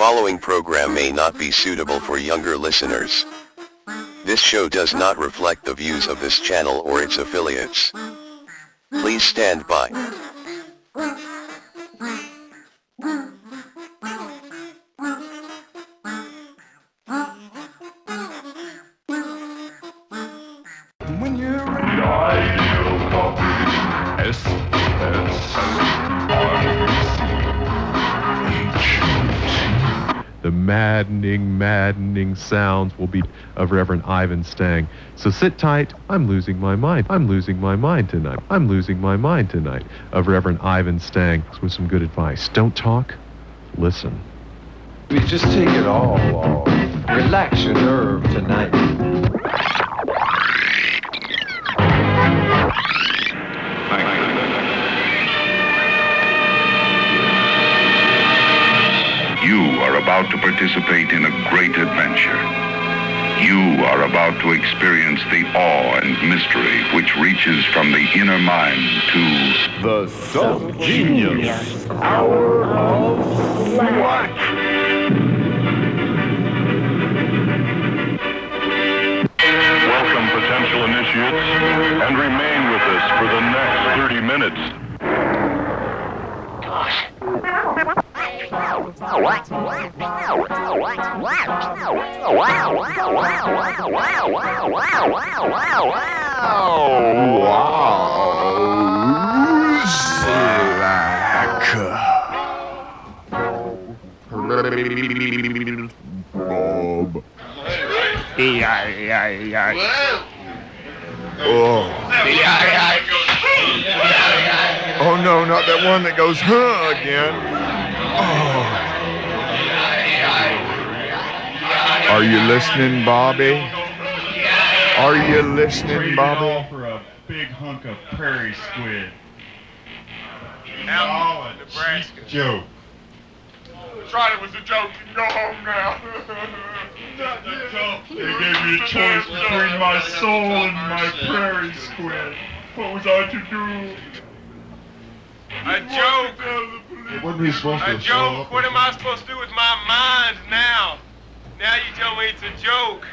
following program may not be suitable for younger listeners. This show does not reflect the views of this channel or its affiliates. Please stand by. When you're ideal copy, The maddening sounds will be of Reverend Ivan Stang. So sit tight. I'm losing my mind. I'm losing my mind tonight. I'm losing my mind tonight. Of Reverend Ivan Stang with some good advice. Don't talk. Listen. we just take it all off. Relax your nerve tonight. You are about to participate in a great adventure. You are about to experience the awe and mystery which reaches from the inner mind to The Self-Genius Hour of Life. Welcome, potential initiates, and remain with us for the next 30 minutes. Bob. Oh no, not that one that goes huh again. Are you listening, Bobby? Are you listening, Bobby? For a big hunk of prairie squid. Allen, Nebraska. Joke. That's right, it was a joke. You can go home now. They gave me a choice between my soul and my prairie squid. What was I to do? A joke. What were you supposed A joke. What am I supposed to do with my mind now? Now you tell me it's a joke.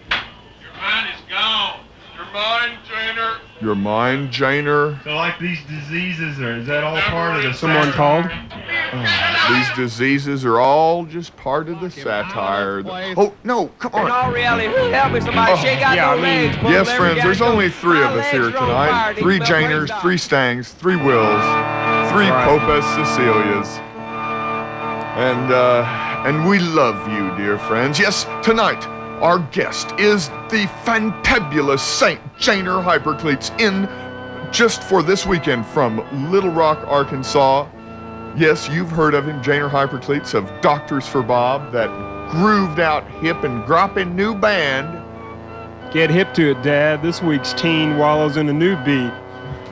Your mind is gone. Your mind, Janer. Your mind, Janer? So like these diseases, or is that all part of the Someone called? These diseases are all just part of the satire. Oh, no, come on. In all reality, help me somebody. She ain't got no legs. Pull Yes, them friends, together, there's go. only three of My us here legs are on tonight. fire. Three These bell Janers, rings three Stangs, three Wills, three Popas Cecilias. And we love you, dear friends. Yes, tonight, our guest is the fantabulous Saint Janer Hypercleats in just for this weekend from Little Rock, Arkansas. Yes, you've heard of him, Janer Hypercleats of Doctors for Bob, that grooved out hip and gropping new band. Get hip to it, Dad. This week's teen wallows in a new beat.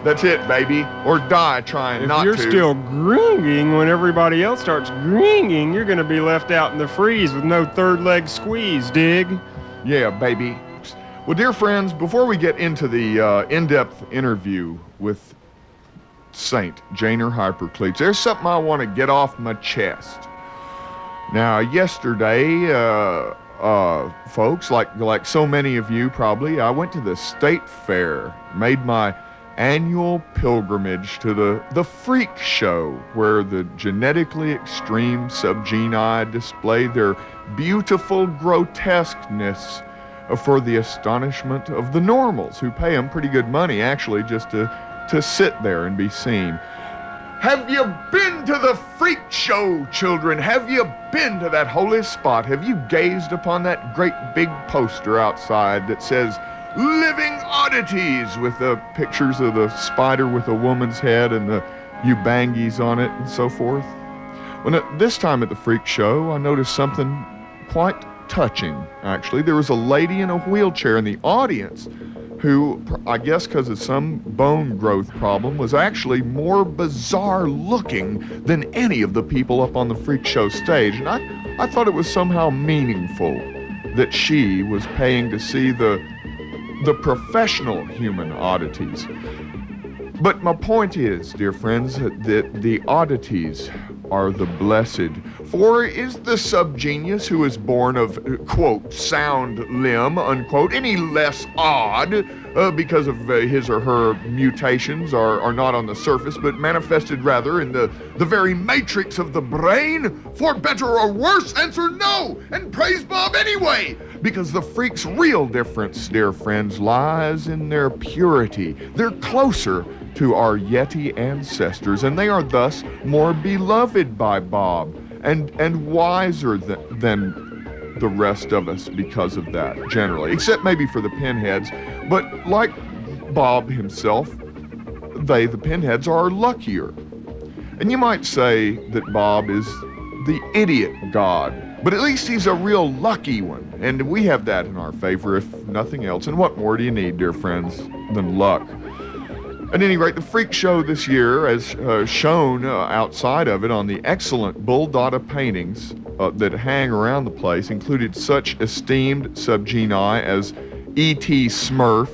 That's it, baby. Or die trying If not you're to. still gringing when everybody else starts gringing, you're going to be left out in the freeze with no third leg squeeze, dig? Yeah, baby. Well, dear friends, before we get into the in-depth interview with Saint Janer Hypercleats, there's something I want to get off my chest. Now, yesterday, folks, like so many of you probably, I went to the state fair, made my annual pilgrimage to the freak show, where the genetically extreme subgenii display their beautiful grotesqueness for the astonishment of the normals, who pay them pretty good money, actually, just to sit there and be seen. Have you been to the freak show, children? Have you been to that holy spot? Have you gazed upon that great big poster outside that says Living Oddities, with the pictures of the spider with a woman's head and the Ubangis on it and so forth? Well, this time at the freak show, I noticed something quite touching, actually. There was a lady in a wheelchair in the audience who, I guess because of some bone growth problem, was actually more bizarre looking than any of the people up on the freak show stage. And I thought it was somehow meaningful that she was paying to see the professional human oddities. But my point is, dear friends, that the oddities are the blessed. For is the subgenius who is born of, quote, sound limb, unquote, any less odd because of his or her mutations are not on the surface, but manifested rather in the very matrix of the brain? For better or worse, answer no, and praise Bob anyway, because the freak's real difference, dear friends, lies in their purity. They're closer to our Yeti ancestors, and they are thus more beloved by Bob, and wiser than the rest of us because of that, generally, except maybe for the pinheads. But like Bob himself, they, the pinheads, are luckier. And you might say that Bob is the idiot god, but at least he's a real lucky one, and we have that in our favor, if nothing else. And what more do you need, dear friends, than luck? At any rate, the freak show this year, as shown outside of it on the excellent Bull Dada paintings that hang around the place, included such esteemed subgenii as E.T. Smurf,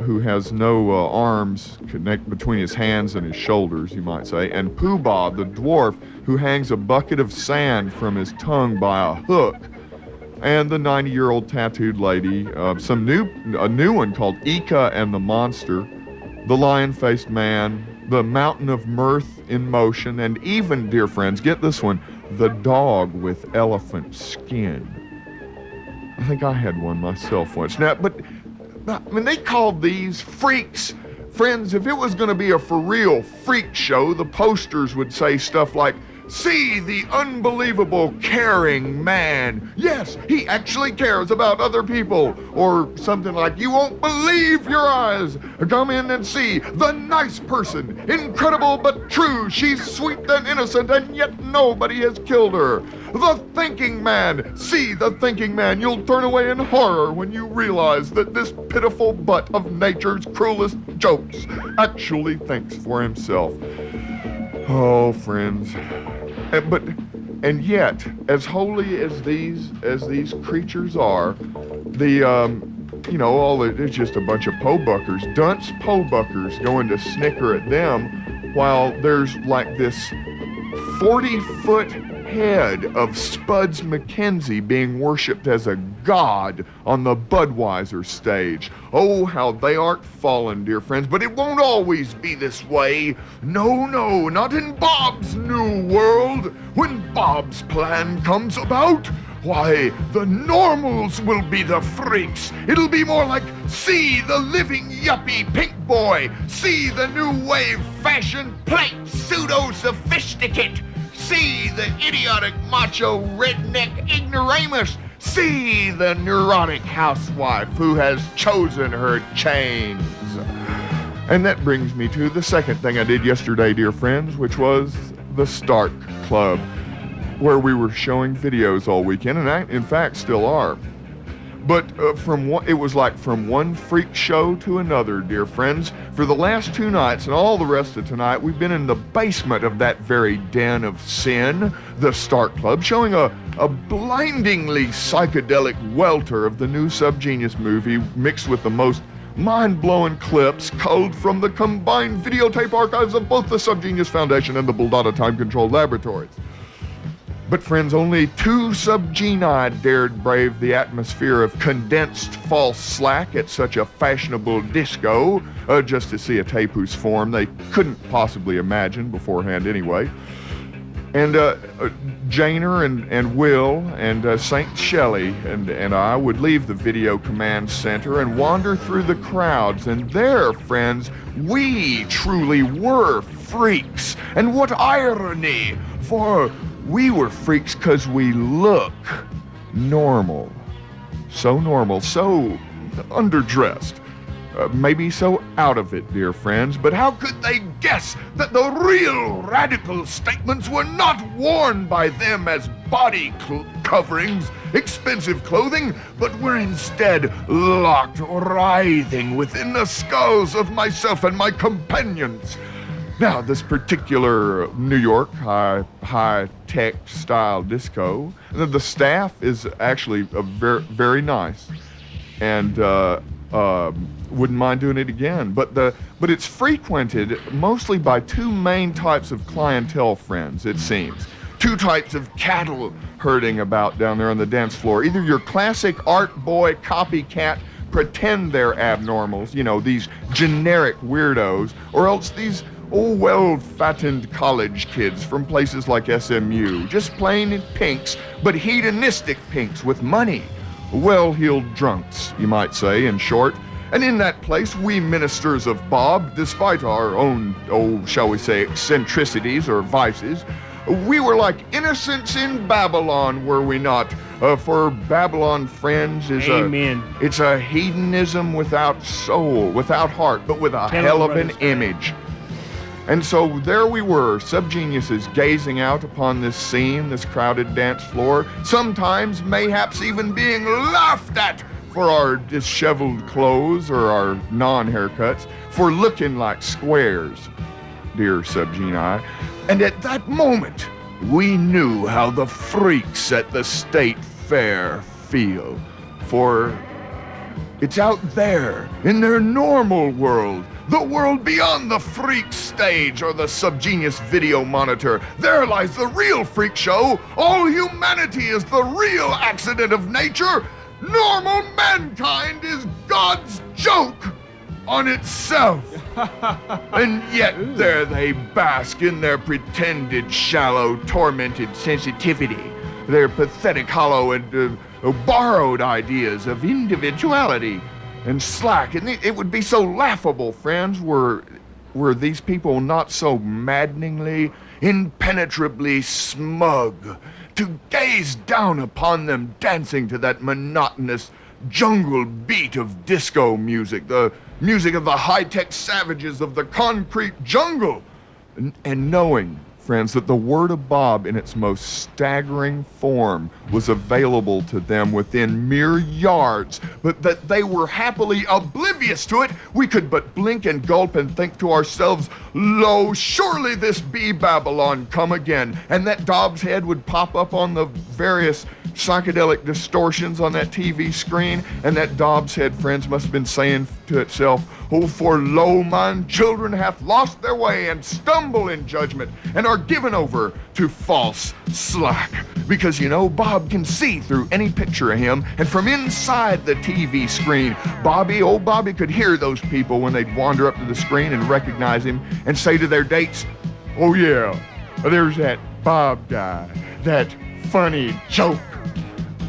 who has no arms connect between his hands and his shoulders, you might say, and Pooh Bah, the dwarf, who hangs a bucket of sand from his tongue by a hook, and the 90-year-old tattooed lady, a new one called Ika and the Monster, the lion-faced man, the mountain of mirth in motion, and even, dear friends, get this one, the dog with elephant skin. I think I had one myself once. Now, but I mean, they called these freaks. Friends, if it was going to be a for real freak show, the posters would say stuff like, "See the unbelievable caring man. Yes, he actually cares about other people." Or something like, "You won't believe your eyes. Come in and see the nice person. Incredible but true. She's sweet and innocent, and yet nobody has killed her. The thinking man. See the thinking man. You'll turn away in horror when you realize that this pitiful butt of nature's cruelest jokes actually thinks for himself." Oh, friends. And yet, as holy as these creatures are, it's just a bunch of po-buckers, dunce po-buckers going to snicker at them, while there's like this 40-foot head of Spuds MacKenzie being worshipped as a god on the Budweiser stage. Oh, how they aren't fallen, dear friends, but it won't always be this way. No, not in Bob's new world. When Bob's plan comes about, why, the normals will be the freaks. It'll be more like, see the living yuppie pink boy, see the new wave fashion plate pseudo-sophisticate, see the idiotic macho redneck ignoramus, see the neurotic housewife who has chosen her chains. And that brings me to the second thing I did yesterday, dear friends, which was the Stark Club, where we were showing videos all weekend, and I, in fact, still are. But it was like from one freak show to another, dear friends. For the last 2 nights and all the rest of tonight, we've been in the basement of that very den of sin, the Stark Club, showing a blindingly psychedelic welter of the new Subgenius movie, mixed with the most mind-blowing clips culled from the combined videotape archives of both the Subgenius Foundation and the Bull Dada Time Control Laboratories. But friends, only 2 subgenii dared brave the atmosphere of condensed false slack at such a fashionable disco, just to see a tape whose form they couldn't possibly imagine beforehand anyway. And Janer and Will and St. Shelley and I would leave the video command center and wander through the crowds, and there, friends, we truly were freaks. And what irony, for we were freaks because we look normal. So normal, so underdressed. Maybe so out of it, dear friends, but how could they guess that the real radical statements were not worn by them as body coverings, expensive clothing, but were instead locked writhing within the skulls of myself and my companions? Now, this particular New York high-tech style disco, the staff is actually very, very nice. And wouldn't mind doing it again. But it's frequented mostly by two main types of clientele, friends, it seems. Two types of cattle herding about down there on the dance floor. Either your classic art boy copycat pretend they're abnormals, you know, these generic weirdos, or else these well-fattened college kids from places like SMU, just plain pinks, but hedonistic pinks with money. Well-heeled drunks, you might say, in short. And in that place, we ministers of Bob, despite our own, shall we say, eccentricities or vices, we were like innocents in Babylon, were we not? For Babylon, friends, is it's a hedonism without soul, without heart, but with a hell of an image. And so there we were, subgeniuses, gazing out upon this scene, this crowded dance floor, sometimes mayhaps even being laughed at for our disheveled clothes or our non-haircuts, for looking like squares, dear subgenii. And at that moment, we knew how the freaks at the state fair feel. For it's out there, in their normal world, the world beyond the freak stage or the subgenius video monitor. There lies the real freak show. All humanity is the real accident of nature. Normal mankind is God's joke on itself. And yet there they bask in their pretended shallow, tormented sensitivity, their pathetic, hollow, and borrowed ideas of individuality and slack. And it would be so laughable, friends, were these people not so maddeningly, impenetrably smug, to gaze down upon them dancing to that monotonous jungle beat of disco music, the music of the high-tech savages of the concrete jungle, and knowing, friends, that the word of Bob in its most staggering form was available to them within mere yards, but that they were happily oblivious to it, we could but blink and gulp and think to ourselves, lo, surely this be Babylon come again, and that Dobbs head would pop up on the various psychedelic distortions on that TV screen, and that Dobbs head, friends, must have been saying to itself, oh, for lo, mine children hath lost their way and stumble in judgment and are given over to false slack. Because, you know, Bob can see through any picture of him, and from inside the TV screen, old Bobby could hear those people when they'd wander up to the screen and recognize him and say to their dates, oh yeah, there's that Bob guy, that funny joke.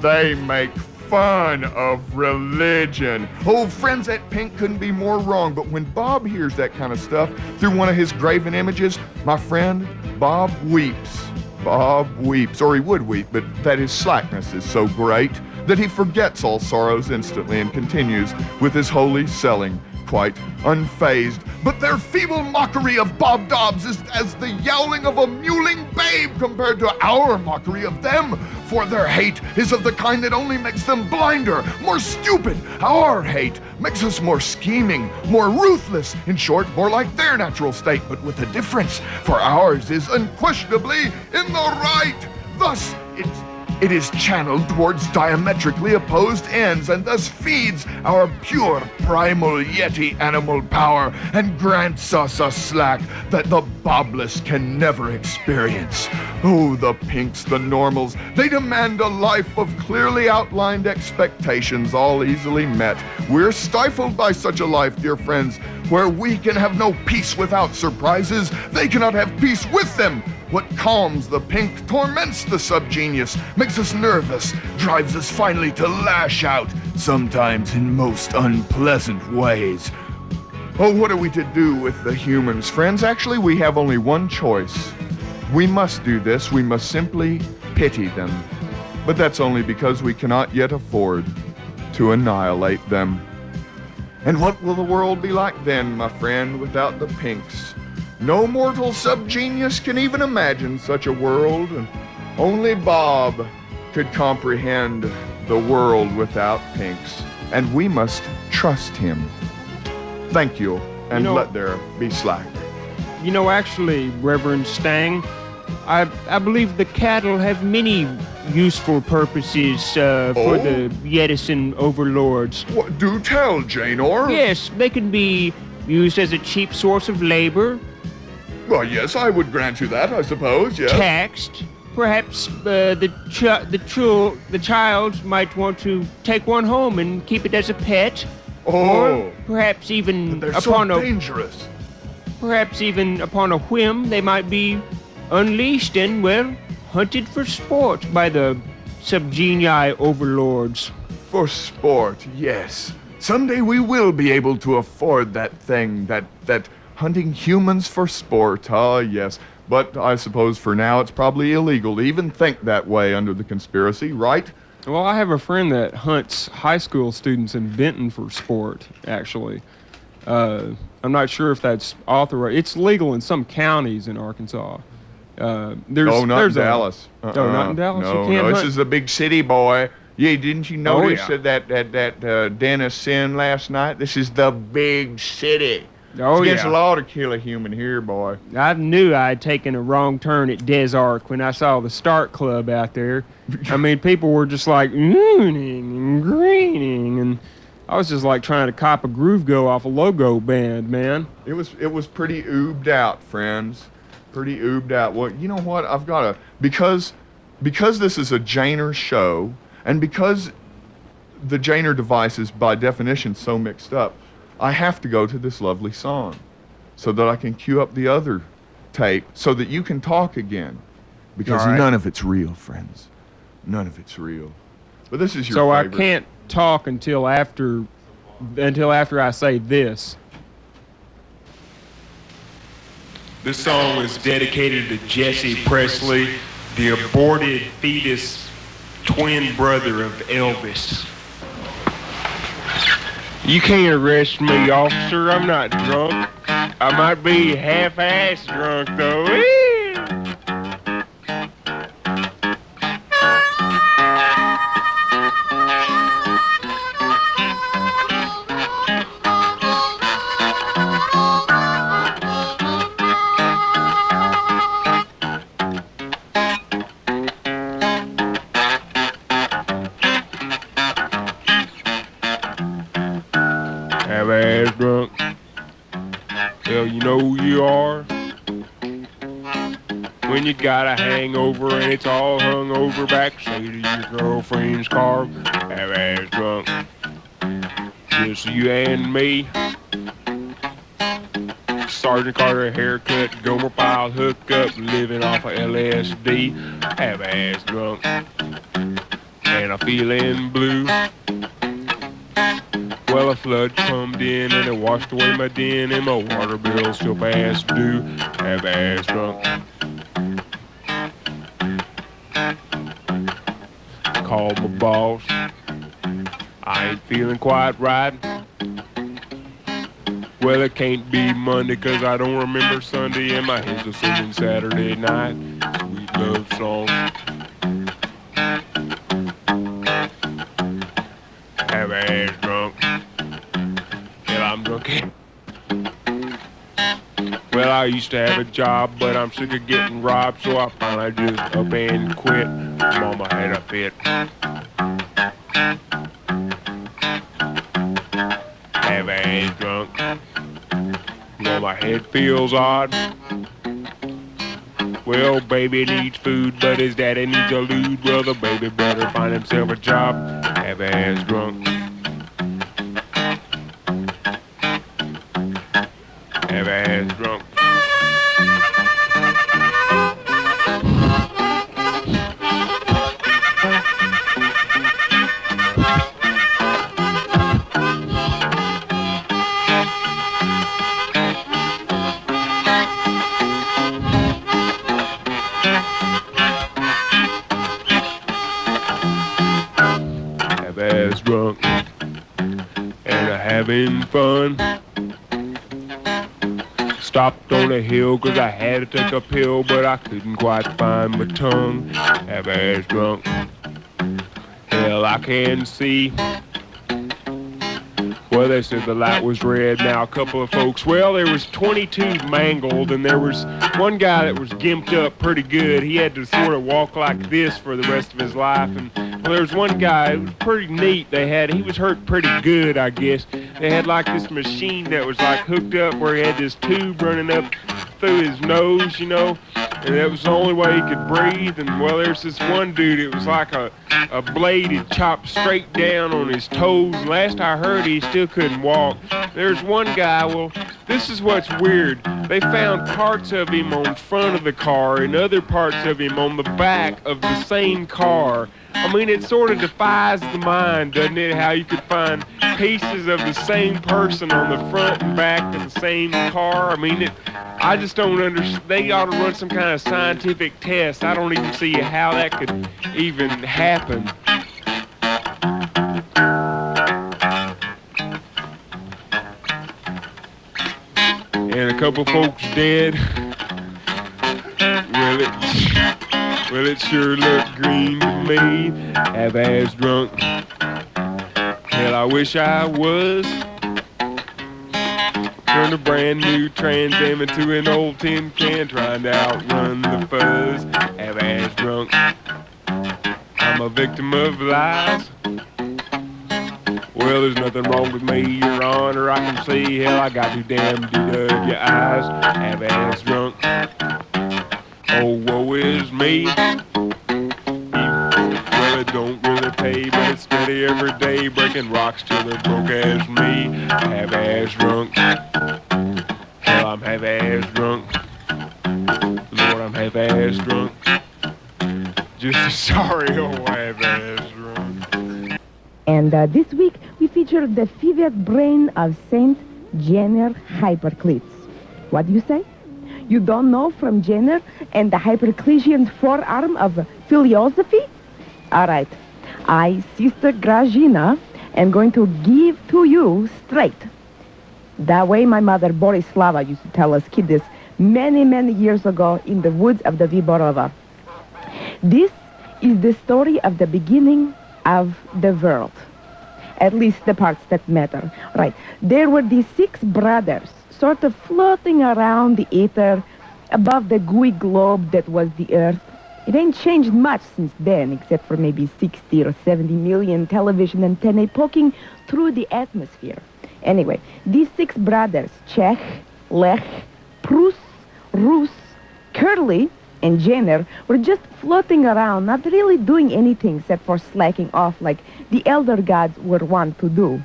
They make fun of religion. Oh, friends, that Pink couldn't be more wrong, but when Bob hears that kind of stuff through one of his graven images, my friend, Bob weeps. Bob weeps, or he would weep, but that his slackness is so great that he forgets all sorrows instantly and continues with his holy selling, quite unfazed. But their feeble mockery of Bob Dobbs is as the yowling of a mewling babe compared to our mockery of them, for their hate is of the kind that only makes them blinder, more stupid. Our hate makes us more scheming, more ruthless, in short, more like their natural state, but with a difference, for ours is unquestionably in the right. Thus, it is channeled towards diametrically opposed ends, and thus feeds our pure primal yeti animal power and grants us a slack that the Bobless can never experience. Oh, the Pinks, the normals, they demand a life of clearly outlined expectations, all easily met. We're stifled by such a life, dear friends, where we can have no peace without surprises. They cannot have peace with them. What calms the Pink torments the subgenius, makes us nervous, drives us finally to lash out, sometimes in most unpleasant ways. Oh, what are we to do with the humans, friends? Actually, we have only one choice. We must do this. We must simply pity them. But that's only because we cannot yet afford to annihilate them. And what will the world be like then, my friend, without the Pinks? No mortal subgenius can even imagine such a world, and only Bob could comprehend the world without Pinks, and we must trust him. Thank you, and let there be slack. You know, actually, Reverend Stang, I believe the cattle have many useful purposes for the Yedison overlords. What, do tell, Janor. Yes, they can be used as a cheap source of labor. Well, yes, I would grant you that, I suppose, yes. Taxed. Perhaps the child might want to take one home and keep it as a pet. Or perhaps even dangerous. Perhaps even upon a whim, they might be unleashed and, well, hunted for sport by the subgenii overlords. For sport, yes. Someday we will be able to afford that thing, that hunting humans for sport. Ah, yes. But I suppose for now it's probably illegal to even think that way under the conspiracy, right? Well, I have a friend that hunts high school students in Benton for sport, actually. I'm not sure if that's authorized. It's legal in some counties in Arkansas. Not in Dallas. Oh, not in Dallas? No, you can't hunt? This is a big city, boy. Yeah, didn't you notice that den of sin last night? This is the big city. Oh, it's against the law to kill a human here, boy. I knew I'd taken a wrong turn at Des Arc when I saw the Start Club out there. I mean, people were just like, mooning and greening, and I was just like trying to cop a groove go off a logo band, man. It was pretty oobed out, friends. Pretty oobed out. Well, you know what? I've got to, because this is a Janer show, and because the Janer device is by definition so mixed up, I have to go to this lovely song so that I can cue up the other tape so that you can talk again. Because none of it's real, friends. None of it's real. But this is your favorite. So I can't talk until after I say this. This song is dedicated to Jesse Presley, the aborted fetus twin brother of Elvis. You can't arrest me, officer. I'm not drunk. I might be half-ass drunk, though. Half-ass drunk. Well, you know who you are. When you got a hangover and it's all hung over backseat of your girlfriend's car. Half-ass drunk. Just you and me. Sergeant Carter haircut, Gomer Pyle hookup, living off of LSD. Half-ass drunk. And I'm feeling blue. Well, a flood come in and it washed away my den and my water bill still past due. Half-ass drunk. Called my boss. I ain't feeling quite right. Well, it can't be Monday 'cause I don't remember Sunday and my head's a singing Saturday night. Sweet love song. Half-ass drunk. I'm drunk. Well, I used to have a job, but I'm sick of getting robbed, so I finally just up and quit. Mama had a fit. Half-ass drunk. Well, my head feels odd. Well, baby needs food, but his daddy needs a lewd. Well, the baby better find himself a job. Half-ass drunk. Half-ass drunk. Half-ass drunk. And having fun. Stopped on a hill 'cause I had to take a pill, but I couldn't quite find my tongue. Half-ass drunk. Hell, I can see. Well, they said the light was red. Now, a couple of folks, well, there was 22 mangled, and there was one guy that was gimped up pretty good. He had to sort of walk like this for the rest of his life. And, well, there was one guy, it was pretty neat. He was hurt pretty good, I guess. They had like this machine that was like hooked up where he had this tube running up through his nose, you know, and that was the only way he could breathe. And, well, there's this one dude, it was like a blade had chopped straight down on his toes. Last I heard, he still couldn't walk. There's one guy, well, this is what's weird. They found parts of him on front of the car and other parts of him on the back of the same car. I mean, it sort of defies the mind, doesn't it, how you could find pieces of the same person on the front and back of the same car. I mean, I just don't understand. They ought to run some kind of scientific test. I don't even see how that could even happen. And a couple folks dead. Well, it sure looked green to me. Half-ass drunk. Hell, I wish I was. Turned a brand new Trans Am into an old tin can, trying to outrun the fuzz. Half-ass drunk. I'm a victim of lies. Well, there's nothing wrong with me, Your Honor. I can see, hell, I got 2 damn DW eyes. Half-ass drunk. Oh, woe is me. Well, it don't really pay, but it's steady every day, breaking rocks till they're broke as me. Half-ass drunk. Hell, I'm half-ass drunk. Lord, I'm half-ass drunk. Just a sorry old half-ass drunk. And this week, we featured the fevered brain of Saint Jenner Hypercleats. What do you say? You don't know from Jenner and the Hyperclesian forearm of philosophy? All right. I, Sister Grażyna, am going to give to you straight. The way my mother Borislava used to tell us kiddies many, many years ago in the woods of the Viborova. This is the story of the beginning of the world. At least the parts that matter. Right. There were these 6 brothers sort of floating around the ether above the gooey globe that was the Earth. It ain't changed much since then, except for maybe 60 or 70 million television antennae poking through the atmosphere. Anyway, these 6 brothers, Czech, Lech, Prus, Rus, Curly, and Jenner, were just floating around, not really doing anything except for slacking off like the elder gods were wont to do.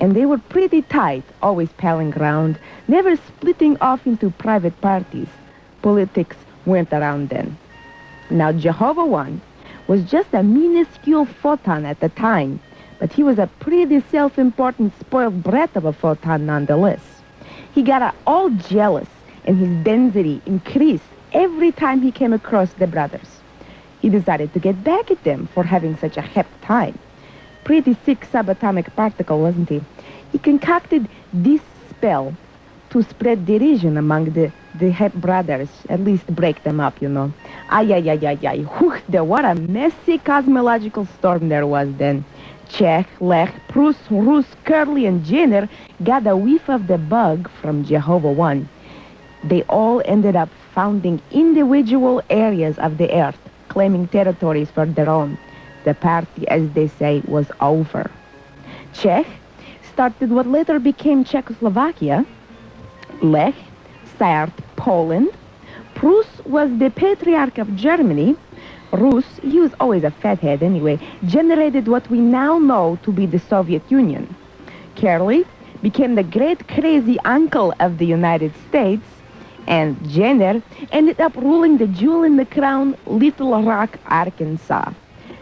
And they were pretty tight, always palling around, never splitting off into private parties. Politics weren't around then. Now, Jehovah One was just a minuscule photon at the time, but he was a pretty self-important spoiled brat of a photon nonetheless. He got all jealous, and his density increased every time he came across the brothers. He decided to get back at them for having such a hep time. Pretty sick subatomic particle, wasn't he? He concocted this spell to spread derision among the hep brothers, at least break them up, you know. Ay. Whew, what a messy cosmological storm there was then. Czech, Lech, Prus, Rus, Curly, and Jenner got a whiff of the bug from Jehovah One. They all ended up founding individual areas of the Earth, claiming territories for their own. The party, as they say, was over. Czech started what later became Czechoslovakia. Lech sired Poland. Prus was the patriarch of Germany. Rus, he was always a fathead anyway, generated what we now know to be the Soviet Union. Curly became the great crazy uncle of the United States. And Jenner ended up ruling the jewel in the crown, Little Rock, Arkansas.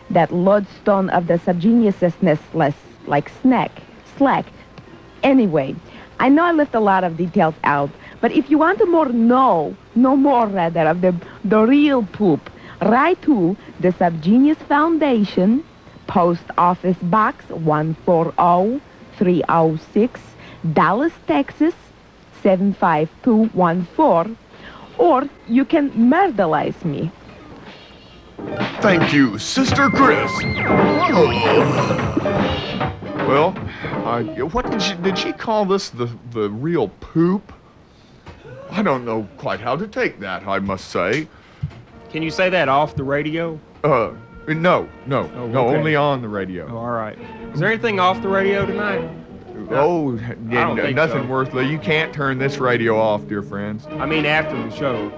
That lodestone of the subgeniusness, like slack. Anyway, I know I left a lot of details out, but if you want to know more of the real poop, write to the Subgenius Foundation, Post Office Box 140306, Dallas, Texas 75214, or you can murderize me. Thank you, Sister Chris. Whoa. Well, what did she call this the real poop? I don't know quite how to take that, I must say. Can you say that off the radio? No, okay. only on the radio. Oh, all right. Is there anything off the radio tonight? Oh, yeah, don't think nothing so. worth. You can't turn this radio off, dear friends. I mean, after the show.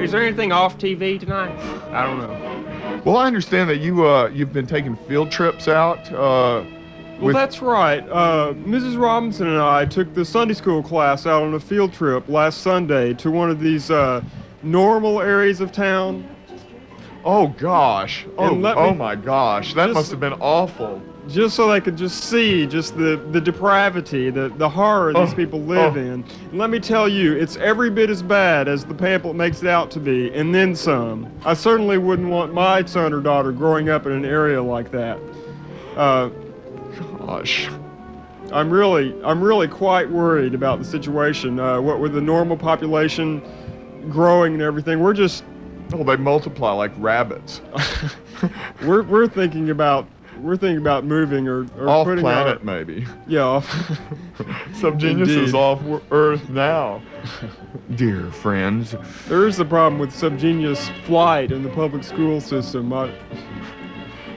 Is there anything off TV tonight? I don't know. Well, I understand that you've been taking field trips out. Well, that's right. Mrs. Robinson and I took the Sunday school class out on a field trip last Sunday to one of these normal areas of town. Oh gosh. Oh my gosh. That just- must have been awful. Just so they could just see just the depravity, the horror these people live in. And let me tell you, it's every bit as bad as the pamphlet makes it out to be, and then some. I certainly wouldn't want my son or daughter growing up in an area like that. Gosh. I'm really quite worried about the situation. What with the normal population growing and everything, we're just... Oh, they multiply like rabbits. we're thinking about moving or off putting planet, our, maybe. Yeah, off. Subgenius is Indeed. off Earth now. Dear friends. There is the problem with subgenius flight in the public school system.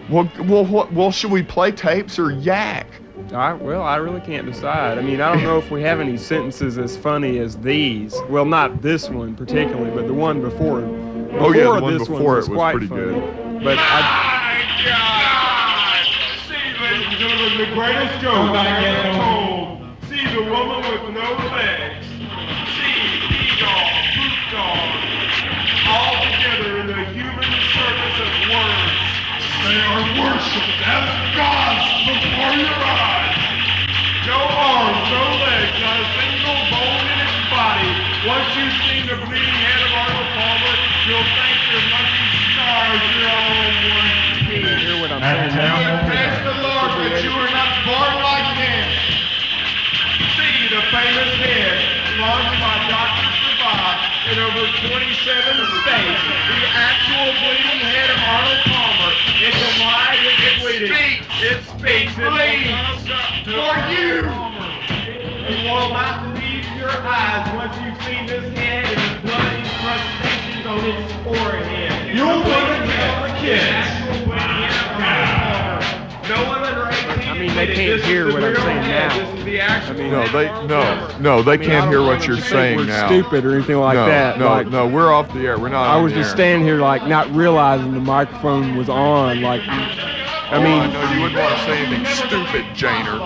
Well, should we play tapes or yak? I really can't decide. I mean, I don't know if we have any sentences as funny as these. Well, not this one particularly, but the one before. Oh yeah, the one this before it was quite pretty funny. good. But Ladies and gentlemen, the greatest joke ever told. See the woman with no legs. See pee-dog, poop-dog, all together in the human service of words. They are worshipped as gods before your eyes. No arms, no legs, not a single bone in its body. Once you've seen the bleeding head of Arnold Palmer, you'll thank your lucky stars you're all in one piece. hear what I'm saying now? Praise the Lord that you were not born like him. See the famous head launched by Dr. Survive in over 27 states. The actual bleeding head of Arnold Palmer. It's alive, it's bleeding. It speaks. It bleeds for you. You will not believe your eyes once you've seen this head and the blood incrustations on its forehead. You'll want to tell the kids. No one under 18. I mean, they can't hear what I'm saying now. This is the actual. They can't hear what you're saying we're now. stupid or anything like that. No, we're off the air. We're not. I on was the just air. standing here like not realizing the microphone was on. Like, I mean, I know you wouldn't want to say anything stupid, Janer.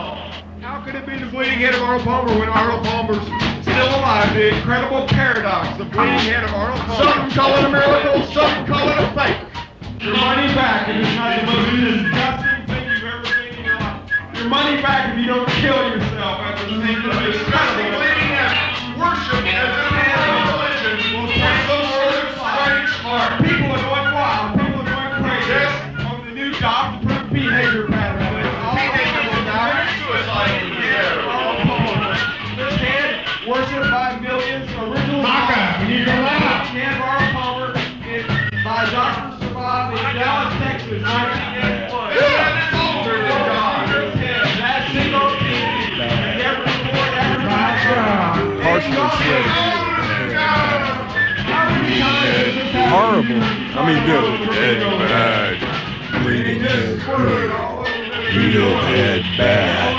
How could it be the bleeding head of Arnold Palmer when Arnold Palmer's still alive? The incredible paradox, the bleeding head of Arnold Palmer. Some call it a miracle, some call it a fake. Your money back if it's not the most disgusting thing you've ever seen in your life. Your money back if you don't kill yourself after seeing the disgusting bleeding head. Worship as a man of religion will bring some sort of strange art. People are going wild. People are going crazy. On the new doc-approved behavior pattern. Behavior will die. Suicide. This head, worshipped by millions, original Ken Arnold Palmer, by Dr. Survive in Dallas, Texas, 1981. That single never before ever Horrible. I mean, good. Bad. Bleeding head good. Needle head bad.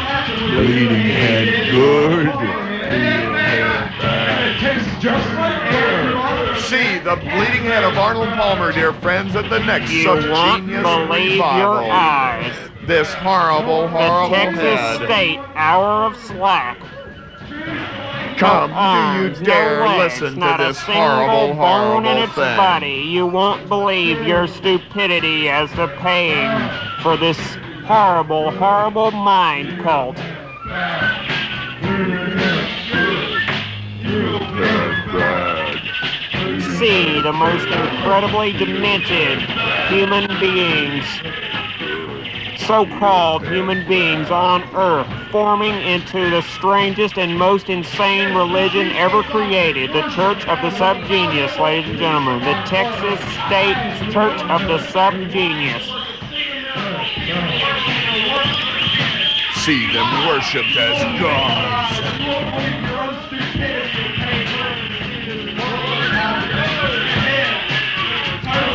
Bleeding head good. Needle head bad. It tastes just like air. See the bleeding head of Arnold Palmer, dear friends, at the next You won't Subgenius believe Revival. your eyes. This horrible, horrible The Texas head. State Hour of Slack. Come, do Arms, you dare no legs, listen to not this a single horrible, bone in horrible its thing? body. You won't believe your stupidity as the paying for this horrible, horrible mind cult. See the most incredibly demented human beings, so-called human beings on Earth, forming into the strangest and most insane religion ever created, the Church of the Subgenius, ladies and gentlemen, the Texas State Church of the Subgenius. see them worshipped as gods.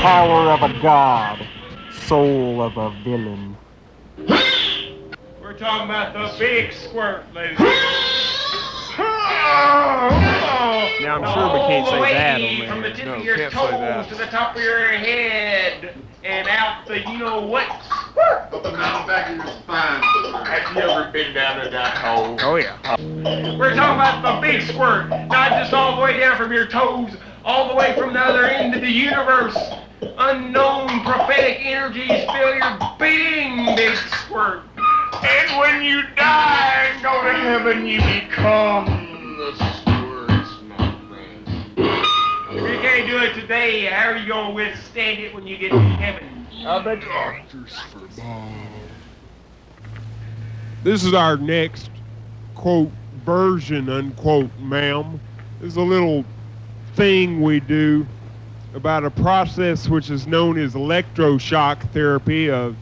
Power of a god, soul of a villain. We're talking about the big squirt, ladies and gentlemen. Now I'm sure we can't say that on From the there. tip No, of your can't say toes that. to the top of your head and out the you know what. Up and down the back of your spine. Have you ever been down to that hole? Oh yeah. We're talking about the big squirt, not just all the way down from your toes, all the way from the other end of the universe. Unknown prophetic energies fill your being, big squirt. And when you die and go to heaven, you become the squirts, my friend. If you can't do it today, how are you going to withstand it when you get to heaven? I bet This is our next, quote, version, unquote, ma'am. This is a little thing we do about a process which is known as electroshock therapy, a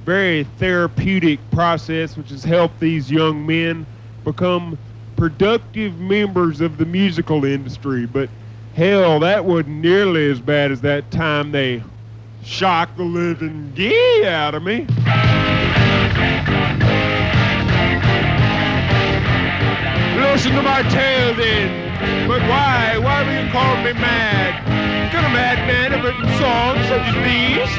very therapeutic process which has helped these young men become productive members of the musical industry. But hell, that wasn't nearly as bad as that time they shocked the living gee out of me. Listen to my tale then. But why? Why will you call me mad? Could a madman have written songs such as these?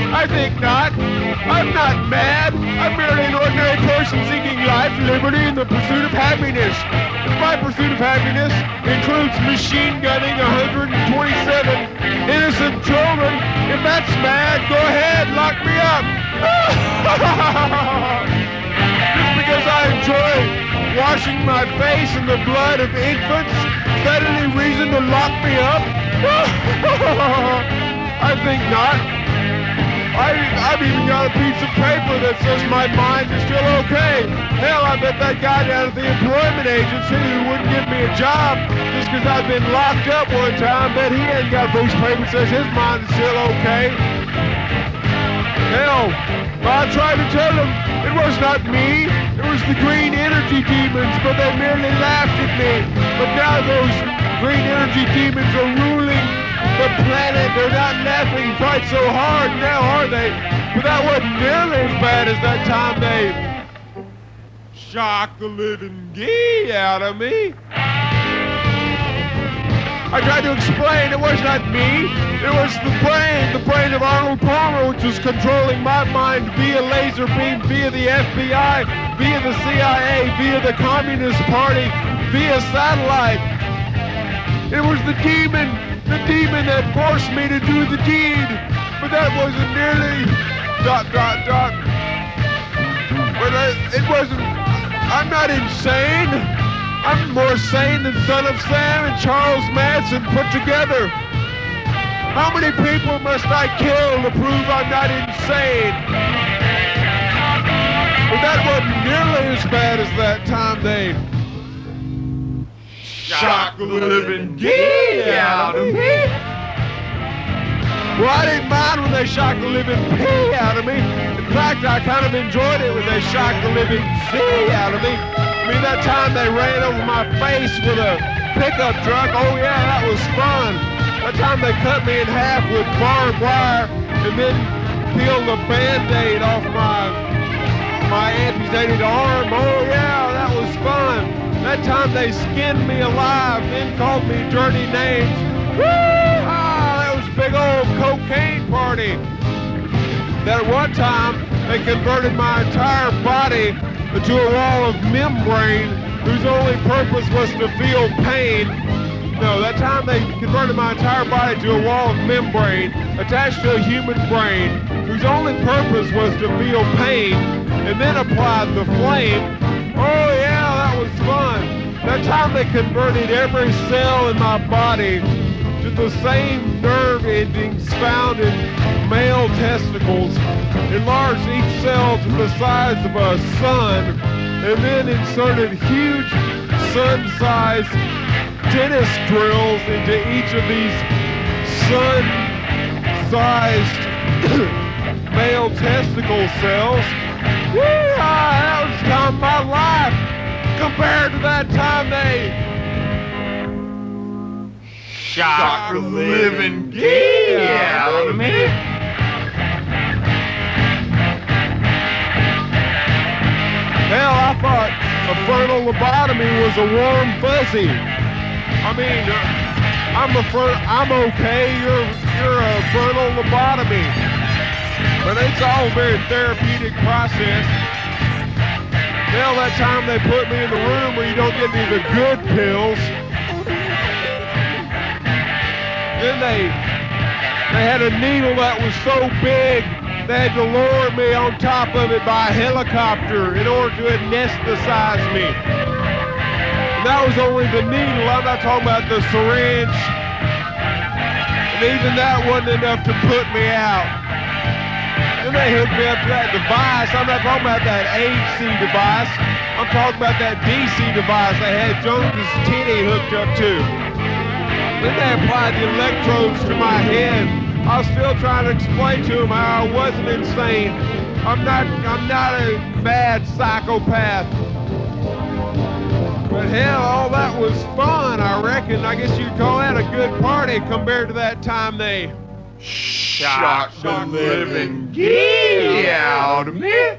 I think not. I'm not mad. I'm merely an ordinary person seeking life, liberty, and the pursuit of happiness. If my pursuit of happiness includes machine gunning 127 innocent children, if that's mad, go ahead, lock me up. Just because I enjoy washing my face in the blood of infants, is that any reason to lock me up? I think not. I've even got a piece of paper that says my mind is still okay. Hell, I bet that guy down at the employment agency who wouldn't give me a job just because I've been locked up one time, bet he ain't got a piece of paper that says his mind is still okay. Hell, I tried to tell him it was not me. It was the green energy demons, but they merely laughed at me. But now those green energy demons are ruling the planet. They're not laughing quite so hard now, are they? But that wasn't nearly as bad as that time they shocked the living gee out of me. I tried to explain it was not me. It was the brain of Arnold Palmer, which was controlling my mind via laser beam, via the FBI, via the CIA, via the Communist Party, via satellite. It was the demon that forced me to do the deed. But that wasn't nearly ... But it wasn't... I'm not insane. I'm more sane than Son of Sam and Charles Manson put together. How many people must I kill to prove I'm not insane? But that wasn't nearly as bad as that time they shocked the living gee out of me. Well, I didn't mind when they shocked the living pee out of me. In fact, I kind of enjoyed it when they shocked the living zee out of me. I mean, that time they ran over my face with a pickup truck, oh yeah, that was fun. That time they cut me in half with barbed wire and then peeled the Band-Aid off my amputated arm, oh yeah, that was fun. That time they skinned me alive, then called me dirty names. Woo! Ah, that was a big old cocaine party. That one time they converted my entire body into a wall of membrane whose only purpose was to feel pain. No, that time they converted my entire body to a wall of membrane attached to a human brain whose only purpose was to feel pain, and then applied the flame. Oh yeah, that was fun. That time they converted every cell in my body to the same nerve endings found in male testicles, enlarged each cell to the size of a sun, and then inserted huge sun-sized tennis drills into each of these sun-sized male testicle cells. That was the time of my life compared to that time they shot the living gee out of me. Hell, I thought a frontal lobotomy was a warm fuzzy. I mean, I'm okay. You're a frontal lobotomy, but it's all a very therapeutic process. Hell, that time they put me in the room where you don't get any of the good pills. Then they had a needle that was so big they had to lower me on top of it by a helicopter in order to anesthetize me. And that was only the needle. I'm not talking about the syringe. And even that wasn't enough to put me out. Then they hooked me up to that device. I'm not talking about that AC device. I'm talking about that DC device they had Jones's titty hooked up to. Then they applied the electrodes to my head. I was still trying to explain to them how I wasn't insane. I'm not a mad psychopath. But hell, all that was fun, I reckon. I guess you'd call that a good party compared to that time they shot the living gee out of me.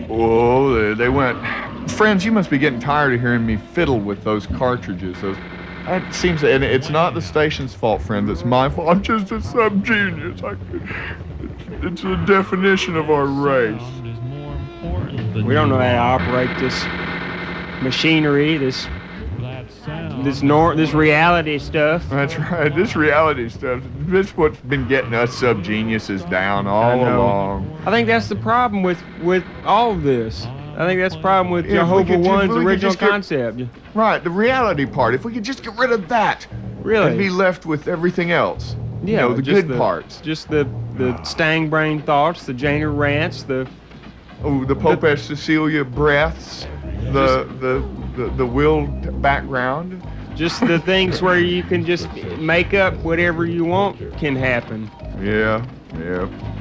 Whoa, they went. Friends, you must be getting tired of hearing me fiddle with those cartridges. It seems, and it's not the station's fault, friends. It's my fault. I'm just a sub-genius. It's the definition of our race. We don't know how to operate this machinery, this reality stuff. That's right. This reality stuff. This is what's been getting us sub-geniuses down all along. I think that's the problem with all of this. I think that's the problem with Jehovah One's original concept. Right, the reality part. If we could just get rid of that, really, and be left with everything else. Yeah, you know, the good parts. Just the stang brain thoughts, the Janer rants, the Pope Cecilia breaths, the will background. Just the things where you can just make up whatever you want can happen. Yeah.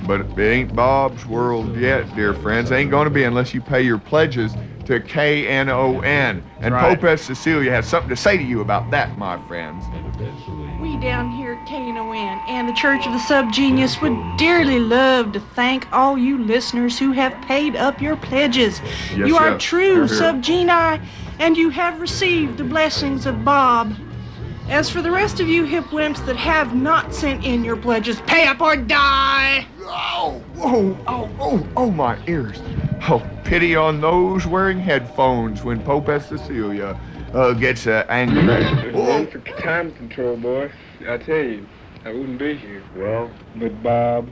But it ain't Bob's world yet, dear friends. It ain't going to be unless you pay your pledges to KNON. And right. Pope Cecilia has something to say to you about that, my friends. We down here at KNON and the Church of the Subgenius would dearly love to thank all you listeners who have paid up your pledges. Yes, you are yes. true Here, here. subgenii, and you have received the blessings of Bob. As for the rest of you hip wimps that have not sent in your pledges, pay up or die! Oh, my ears. Oh, pity on those wearing headphones when Pope Cecilia gets angry. Oh. For time control, boy. I tell you, I wouldn't be here. Well, but Bob,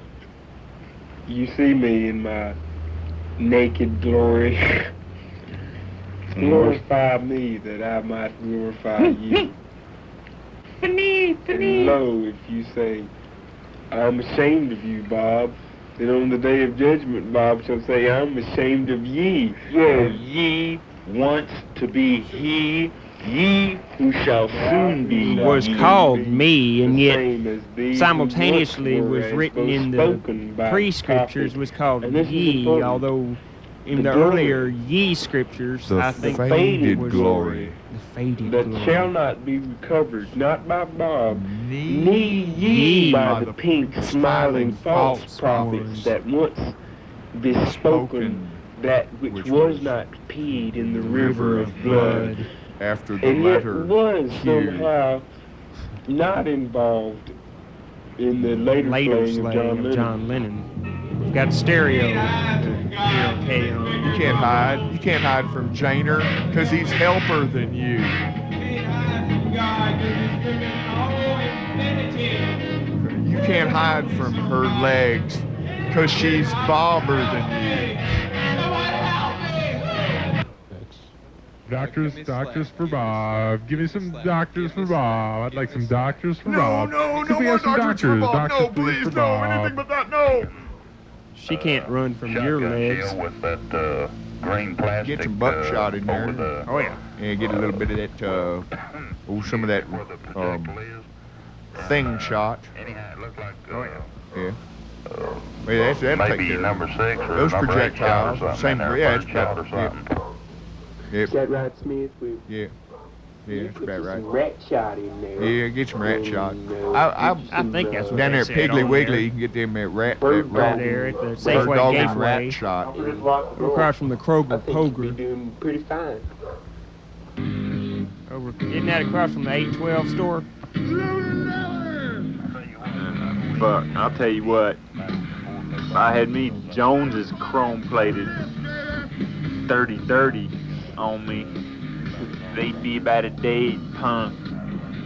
you see me in my naked glory. Glorify me that I might glorify you. And lo, if you say, I'm ashamed of you, Bob, then on the day of judgment, Bob shall say, I'm ashamed of ye. For ye once to be he, ye who shall soon be was called me, and yet these simultaneously who was were written in spoken the by pre-scriptures prophet. was called And this is ye, important. although in The the glory. earlier ye scriptures, The I think faded was glory. The faded that glory. shall not be recovered, not by Bob, ne ye by the pink, smiling, false prophets that once bespoken that which was not peed in the river of blood, After the and yet letter was Q. somehow not involved in the later slaying of John Lennon. We've got stereo. You can't hide. You can't hide from Janer, because he's helper than you. You can't hide from her legs, because she's bobber than you. Doctors for Bob. Give me some doctors for Bob. I'd like some doctors for Bob. No Could we more have some doctors for Bob. Doctors, No, please, for no. Bob. Anything but that, no. She can't run from your legs. Deal with that green plastic. Get some buckshot in there. Oh yeah. And get a little bit of that, some of that thing shot. Anyhow, it looked like. Yeah. Well, that'll take Maybe care of number it. 6 or Those number 8 projectiles, shot or something. same. in there, Yeah, it's third shot about. or something. Yeah. Is that right, Smith? Yeah. Yeah, that's about right. Some rat shot in there. Yeah, get some rat shot. I think that's what down there they at said Piggly on Wiggly, there. you can get them rat Bird Right dog, there at the bird Safeway dog and Gateway. rat shot. Just lock the door. Across from the Kroger I think you'd be Poger. doing pretty fine. Isn't that across from the 812 store? But I'll tell you what, if I had me Jones's chrome-plated 30-30 on me, they'd be about a day punk.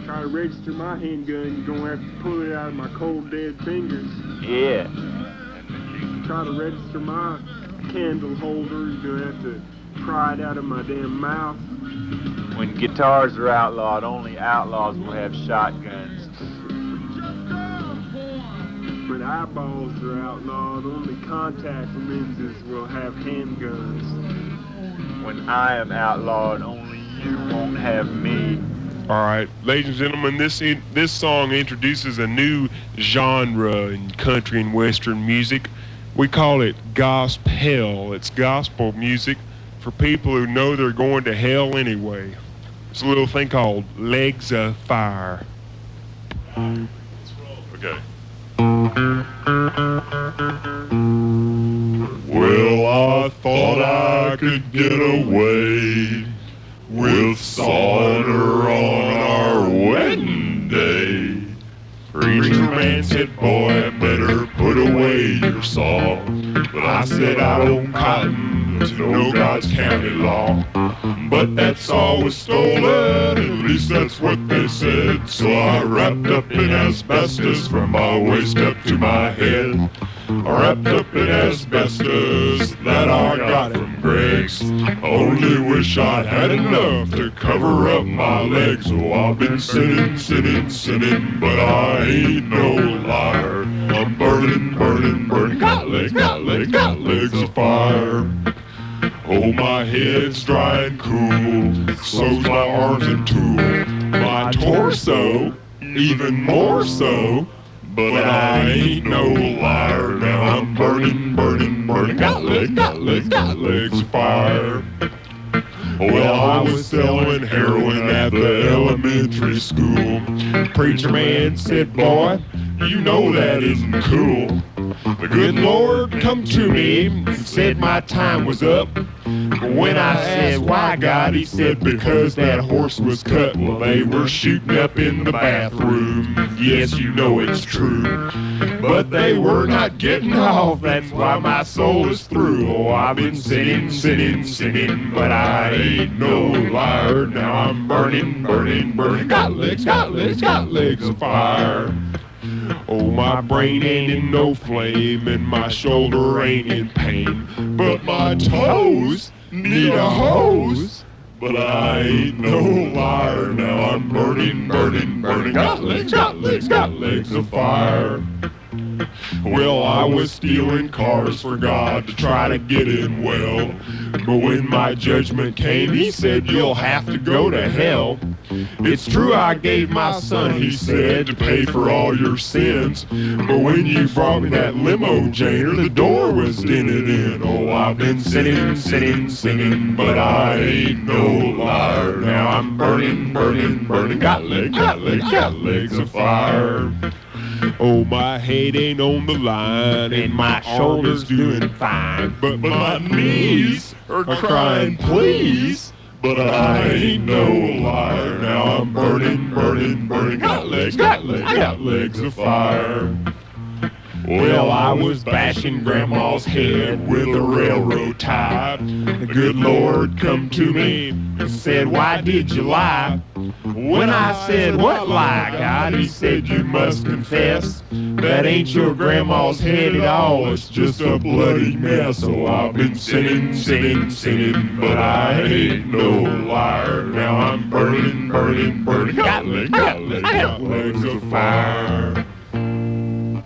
Try to register my handgun, you're gonna have to pull it out of my cold dead fingers. Yeah. Try to register my candle holder, you're gonna have to pry it out of my damn mouth. When guitars are outlawed, only outlaws will have shotguns. When eyeballs are outlawed, only contact lenses will have handguns. When I am outlawed, only you won't have me. All right, ladies and gentlemen, this song introduces a new genre in country and western music. We call it gospel. It's gospel music for people who know they're going to hell anyway. It's a little thing called Legs of Fire. Okay. Well, I thought I could get away with sawing her on our wedding day. Preacher man said, boy, better put away your saw. But I said I don't cotton to no God's county law. But that saw was stolen, at least that's what they said. So I wrapped up in asbestos from my waist up to my head. I wrapped up in asbestos that I got from Greg's. Only wish I'd had enough to cover up my legs. Oh, I've been sinning, but I ain't no liar. I'm burning, got legs of fire. Oh, my head's dry and cool, so's my arms and tool. My torso, even more so. But I ain't no liar, now I'm burning, got legs of fire. Well, I was selling heroin at the elementary school. Preacher man said, boy, you know that isn't cool. The good Lord come to me and said my time was up. But when I asked why, God, he said because that horse was cut. Well, they were shooting up in the bathroom. Yes, you know it's true. But they were not getting off, that's why my soul is through. Oh, I've been sinning, but I ain't no liar. Now I'm burning, got legs of fire. Oh, my brain ain't in no flame and my shoulder ain't in pain, but my toes need a hose. But I ain't no liar, now I'm burning, got legs of fire. Well, I was stealing cars for God to try to get in well. But when my judgment came, he said, you'll have to go to hell. It's true I gave my son, he said, to pay for all your sins. But when you brought me that limo, Janer, the door was dented in. Oh, I've been sinning, but I ain't no liar. Now I'm burning, got legs of fire. Oh, my head ain't on the line and my shoulders doing fine, but my knees are crying please. But I ain't no liar, now I'm burning, got legs of fire. Well, I was bashing Grandma's head with a railroad tie. The good Lord come to me and said, why did you lie? When I said, what lie, God? He said, you must confess that ain't your grandma's head at all. It's just a bloody mess. So I've been sinning, but I ain't no liar. Now I'm burning, got legs of fire.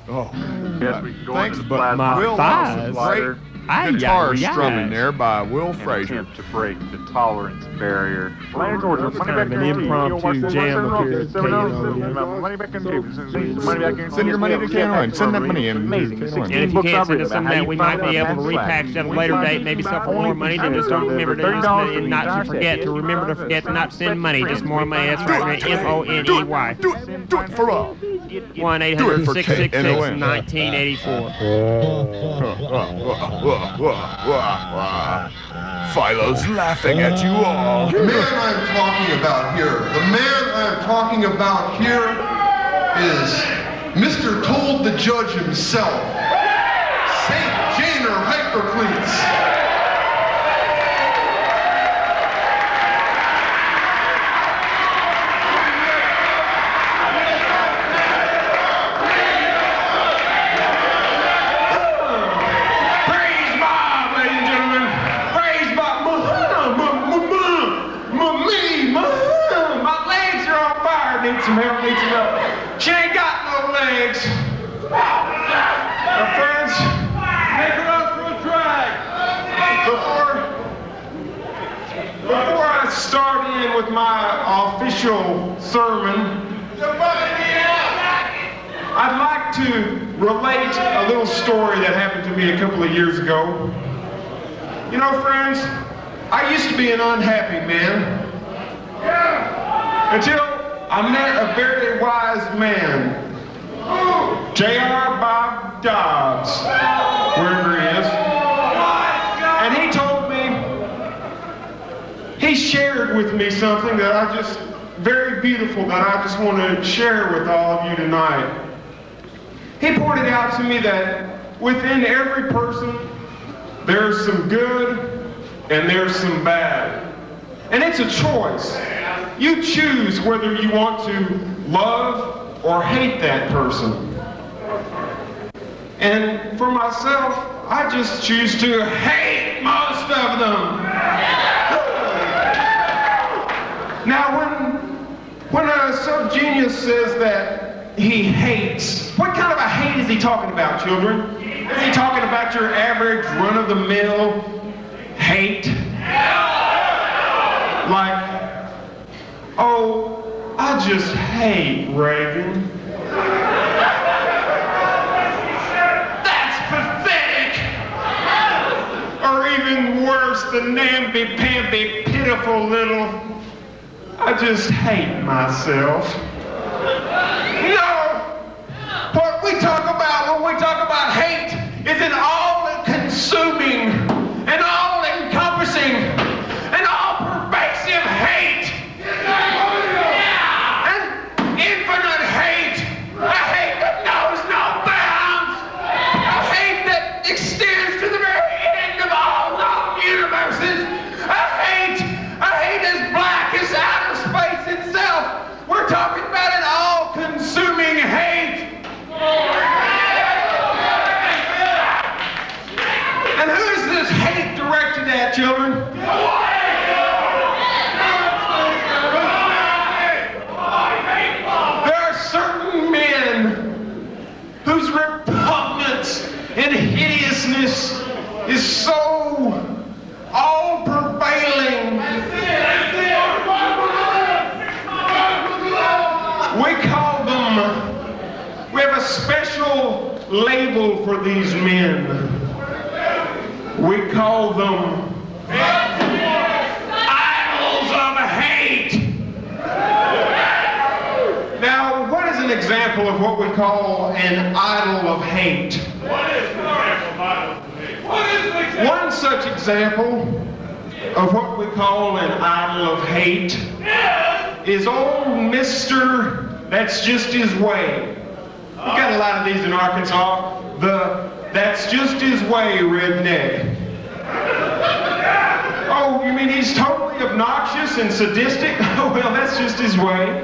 Oh, Guess we can go thanks, into but plasma. Will, thighs. guitar strumming there by Will Frazier. To break the tolerance barrier. Money back an impromptu jam up here at KNO. Money back in money back in. Send your money to KNO and send that money in. Amazing. And if you can't send us some of that, we might be able to repackage at a later date, maybe sell for more money. Then just don't remember to and not to forget to remember to forget to not send money. Just more money. That's right. MONEY. Do it for all. 1-800-666-1984. Philo's laughing at you all. The man I'm talking about here is Mr. Told the Judge himself, St. Janer Hypercleats. Need some help. She ain't got no legs. My friends, take her out for a drag. Before I start in with my official sermon, I'd like to relate a little story that happened to me a couple of years ago. You know, friends, I used to be an unhappy man. Until I met a very wise man, J.R. Bob Dobbs, wherever he is. And he told me, he shared with me something that very beautiful that I just want to share with all of you tonight. He pointed out to me that within every person, there's some good and there's some bad. And it's a choice. You choose whether you want to love or hate that person. And for myself, I just choose to hate most of them. Now, when a subgenius says that he hates, what kind of a hate is he talking about, children? Is he talking about your average run-of-the-mill hate? Like, oh, I just hate Reagan. That's pathetic. Or even worse, the namby-pamby, pitiful little, I just hate myself. No! What we talk about when we talk about hate is an all-consuming and all-encompassing and all-pervasive hate. An infinite hate. A hate that knows no bounds. A hate that extends to the very end of all known universes. A hate as black as outer space itself. We're talking about an all-consuming hate. And who is this hate directed at, children? There are certain men whose repugnance and hideousness is so all-prevailing. We have a special label for these men. We call them idols of hate. Now, what is an example of what we call an idol of hate? What is an example of idol of hate? One such example of what we call an idol of hate is old Mr. That's Just His Way. We've got a lot of these in Arkansas. The That's Just His Way redneck. Oh, you mean he's totally obnoxious and sadistic? Oh, well, that's just his way.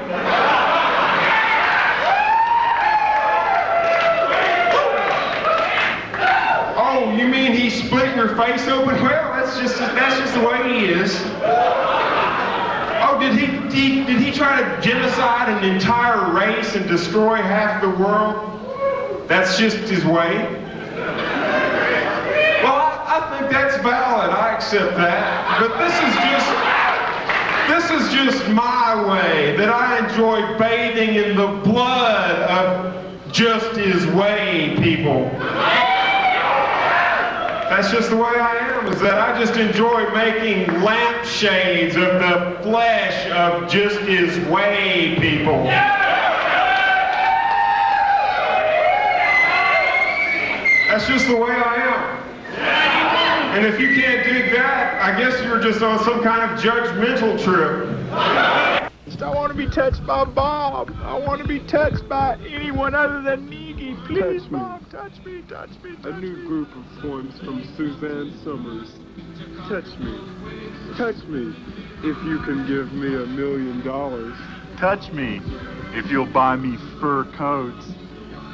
Oh, you mean he split your face open? Well, that's just the way he is. Oh, did he try to genocide an entire race and destroy half the world? That's just his way. Well, I valid. I accept that. But this is just my way, that I enjoy bathing in the blood of just his way, people. That's just the way I am, is that I just enjoy making lampshades of the flesh of just his way, people. That's just the way I am. And if you can't dig that, I guess you're just on some kind of judgmental trip. I want to be touched by Bob. I want to be touched by anyone other than Negi. Please, Bob, touch me, touch me, touch me. A new group of poems from Suzanne Summers. Touch me. Touch me. If you can give me $1 million. Touch me if you'll buy me fur coats.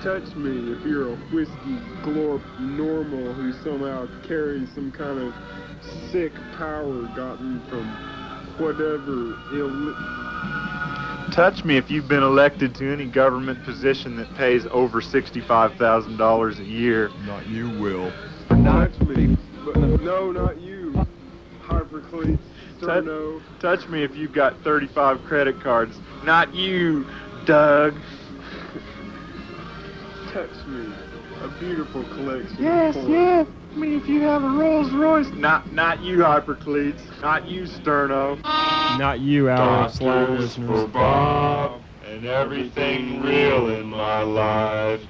Touch me if you're a whiskey glorp normal who somehow carries some kind of sick power gotten from whatever Touch me if you've been elected to any government position that pays over $65,000 a year. Not you, Will. Touch me. But no, not you. Hypercleats. Sterno. Touch me if you've got 35 credit cards. Not you, Doug. Touch me. A beautiful collection. Yes, of yes. Me if you have a Rolls Royce. Not you, Hypercleats. Not you, Sterno. Not you, Alex. Doctors for Bob and everything real in my life.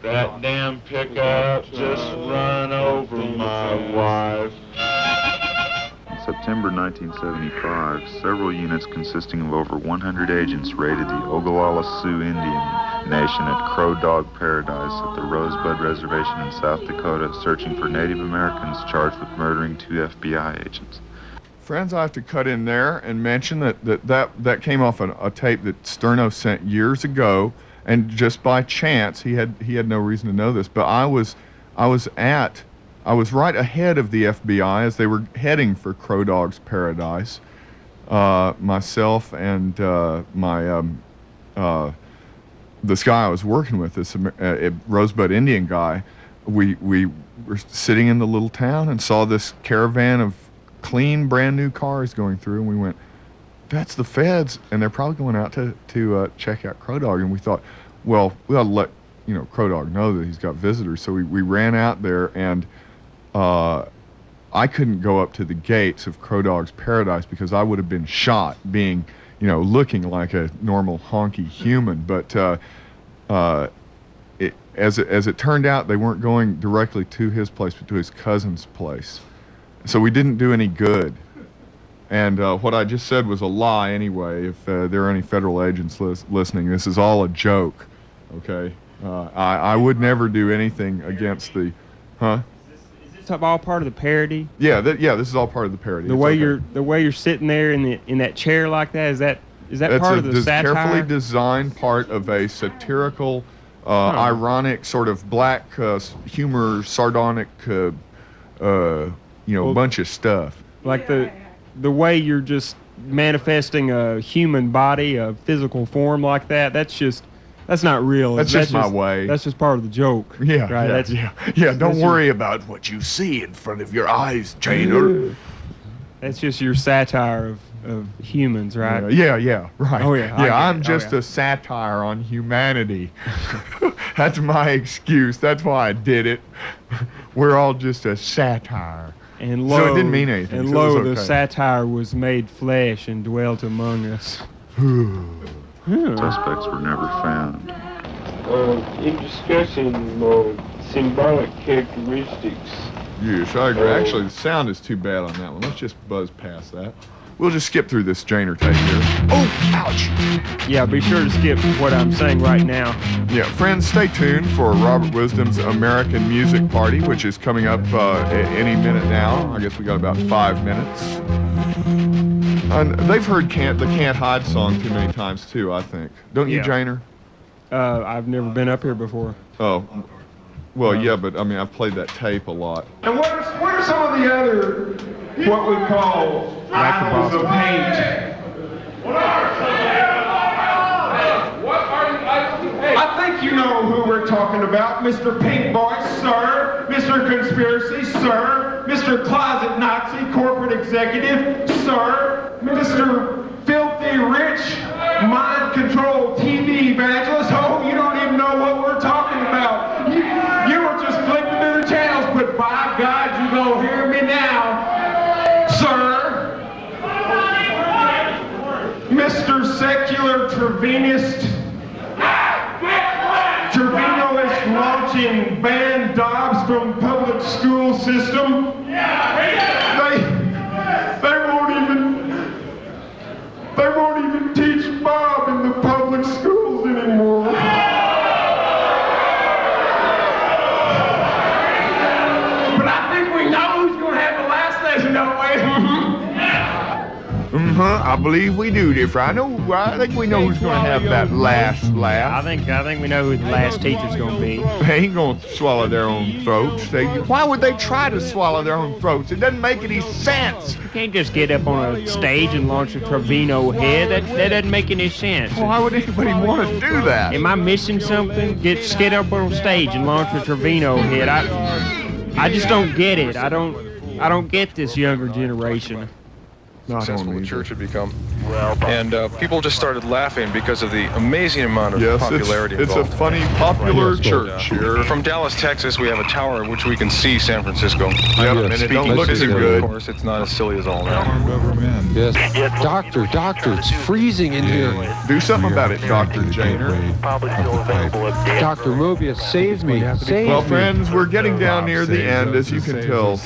That damn pickup just run over my wife. In September 1975, several units consisting of over 100 agents raided the Ogallala Sioux Indian Nation at Crow Dog Paradise at the Rosebud Reservation in South Dakota, searching for Native Americans charged with murdering 2 FBI agents. Friends, I have to cut in there and mention that came off a tape that Sterno sent years ago, and just by chance, he had no reason to know this, but I was right ahead of the FBI as they were heading for Crow Dog's Paradise. Myself and this guy I was working with, this Rosebud Indian guy, we were sitting in the little town and saw this caravan of clean, brand new cars going through, and we went, "That's the feds, and they're probably going out to check out Crow Dog." And we thought, well, we ought to let Crow Dog know that he's got visitors. So we ran out there, and I couldn't go up to the gates of Crow Dog's Paradise because I would have been shot, being looking like a normal honky human. But as it turned out, they weren't going directly to his place, but to his cousin's place. So we didn't do any good. And what I just said was a lie anyway. If there are any federal agents listening, this is all a joke, okay? I would never do anything against the, huh? Is this all part of the parody? Yeah, this is all part of the parody. The way you're sitting there in that chair like that, is that part of the satire? Carefully designed part of a satirical, ironic, sort of black humor, sardonic, bunch of stuff. Like the way you're just manifesting a human body, a physical form like that, that's not real. That's just my way. That's just part of the joke. Yeah, right? Yeah, don't worry about what you see in front of your eyes, Janer. That's just your satire of humans, right? Yeah, right. Oh, yeah. I'm just a satire on humanity. That's my excuse. That's why I did it. We're all just a satire. And so it didn't mean anything. And so the satire was made flesh and dwelt among us. Suspects were never found. In discussing symbolic characteristics. Yes, I agree. Actually, the sound is too bad on that one. Let's just buzz past that. We'll just skip through this Janer tape here. Oh, ouch! Yeah, be sure to skip what I'm saying right now. Yeah, friends, stay tuned for Robert Wisdom's American Music Party, which is coming up any minute now. I guess we got about 5 minutes. And they've heard the Can't Hide song too many times, too, I think. Don't you, Janer? I've never been up here before. Oh, well, yeah, but, I mean, I've played that tape a lot. And what are some of the other, what we call, idols of hate? What are some of the idols of hate? What are the idols of hate? I think you know know who we're talking about. Mr. Pink Boy, sir. Mr. Conspiracy, sir. Mr. Closet Nazi, corporate executive, sir. Mr. Filthy Rich, mind control TV evangelist. Oh, you don't even know what we're talking about. You were just flipping through the channels, but by God, you gonna hear me now, sir. Mr. Secular Trevinist. Trevinoist launching Van Dobbs from public school system. They won't even teach Bob in the public schools anymore. But I think we know who's gonna have the last lesson, don't we? I believe we do, dear friend. I think we know who's going to have that last laugh. I think we know who the last teacher's going to be. They ain't going to swallow their own throats. Why would they try to swallow their own throats? It doesn't make any sense. You can't just get up on a stage and launch a Trevino head. That doesn't make any sense. Why would anybody want to do that? Am I missing something? Get up on stage and launch a Trevino head. I just don't get it. I don't get this younger generation. Successful the church had become. And people just started laughing because of the amazing amount of popularity it's involved. a funny, popular church here. From Dallas, Texas, we have a tower in which we can see San Francisco. Yep, and it don't look too good. Of course, it's not as silly as all that. Yes. Doctor, it's freezing in here. Do something about it, Dr. Janer. Dr. Mobius, save me. Well, friends, we're getting down near the end, as you can tell.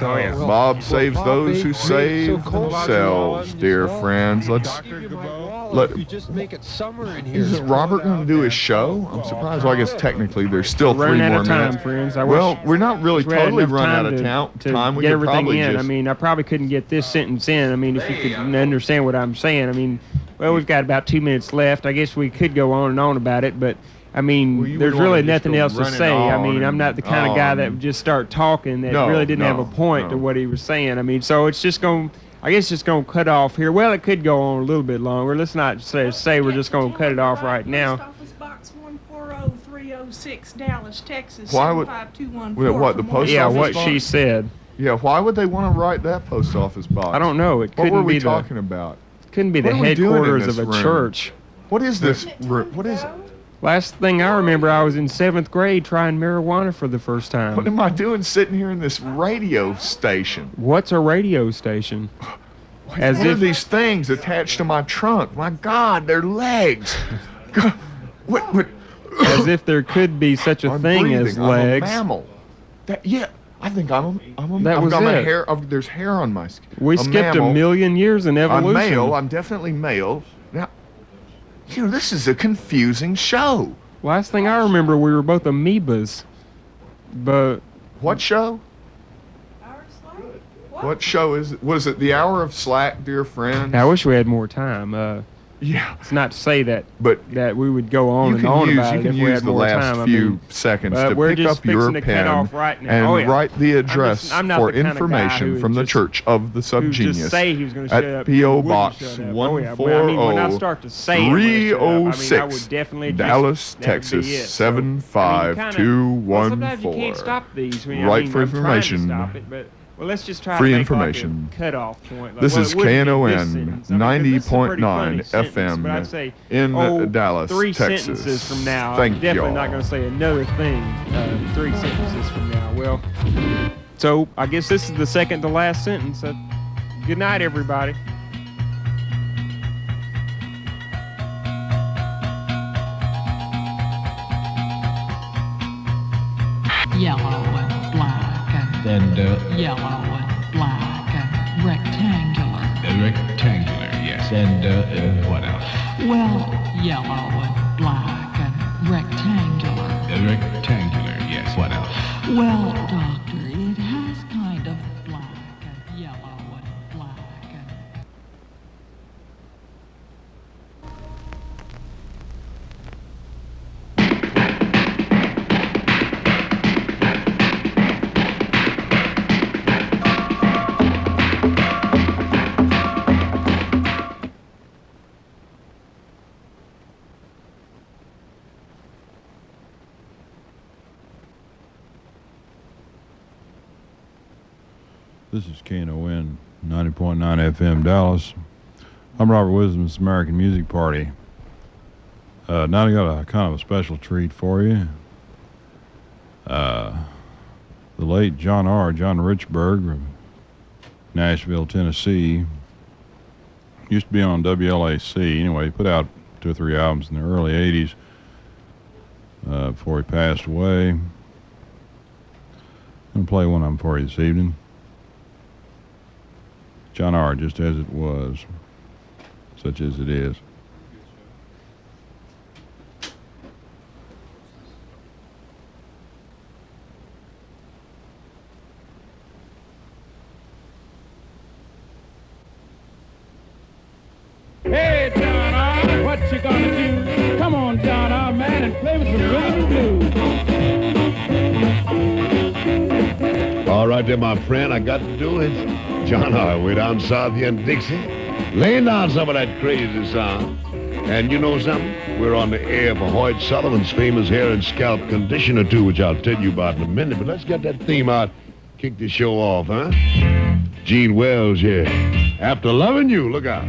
Bob saves those who save themselves, dear friends. You just make it summer in here. Is Robert going to do his show? I'm surprised. Well, I guess technically there's still We're 3 running more out of time, minutes. friends. Well, we're not really we had totally enough run out time of time. We get could everything probably in. just... I mean, I probably couldn't get this sentence in. I mean, if you could understand what I'm saying. I mean, well, we've got about 2 minutes left. I guess we could go on and on about it, but I mean, there's really nothing else to say. I mean, I'm not the kind of guy that would just start talking that really didn't have a point to what he was saying. I mean, so it's just going. I guess it's going to cut off here. Well, it could go on a little bit longer. Let's not say we're just going to cut it off right now. Post Office Box 140306, Dallas, Texas. Why would 75214. what the post yeah, office what box? she said. Yeah, why would they want to write that post office box? I don't know. It couldn't what were we be talking about? Couldn't be What the are we doing in headquarters this of a room? church. What is this? What is it? Last thing I remember, I was in 7th grade trying marijuana for the first time. What am I doing sitting here in this radio station? What's a radio station? What are these things attached to my trunk? My God, they're legs. God, what? As if there could be such a thing as legs. I'm a mammal. I think I'm a That I've was got my it. hair. There's hair on my skin. We skipped a million years in evolution. I'm male. I'm definitely male. Now, this is a confusing show. Last thing I remember, we were both amoebas. But what show? What show is it? Was it the Hour of Slack, dear friends? I wish we had more time. Yeah. It's not to say that that we would go on and on about it if we had the more last time. few seconds to we're pick just up your fixing to cut pen off right now. and write the address I'm not for the kind of guy information who from the just- Church of the who Subgenius just say he was going to shut at up, P.O. wouldn't Box shut up. 140 Well, I mean, when I start to say it, I'm gonna shut up. I mean, I would 306 definitely just- Dallas, that would be Texas it. So, 75214. sometimes you can't stop these. I mean, Right for I'm trying to information. stop it, but well, let's just try Free to make information. like a cutoff point. Like, This well, is it wouldn't be KNON this sentence. I mean, 'cause this is a pretty funny 90.9 sentence, FM but I'd say, in Dallas, 3 Texas. sentences from now, Thank I'm definitely y'all. not going to say another thing 3 sentences from now. Well, so I guess this is the second to last sentence. Good night, everybody. Yellow and black and yellow and black and rectangular. Rectangular, yes. And what else? Well, yellow and black and rectangular. Rectangular, yes. What else? Well, doctor, it has kind of black and yellow and black and This is KNON 90.9 FM Dallas. I'm Robert Wisdom's American Music Party. Now I got a kind of a special treat for you. The late John Richburg of Nashville, Tennessee, used to be on WLAC. Anyway, he put out 2 or 3 albums in the early 80s before he passed away. I'm going to play one of them for you this evening. John R., Just As It Was, Such As It Is. Hey, John R., what you gonna do? Come on, John R., man, and play with some rhythm and blues. All right there, my friend, I got to do it. John R., way down south here in Dixie, laying down some of that crazy sound. And you know something? We're on the air for Hoyt Sullivan's famous hair and scalp conditioner, too, which I'll tell you about in a minute. But let's get that theme out, kick the show off, huh? Gene Wells here. After Loving You, look out.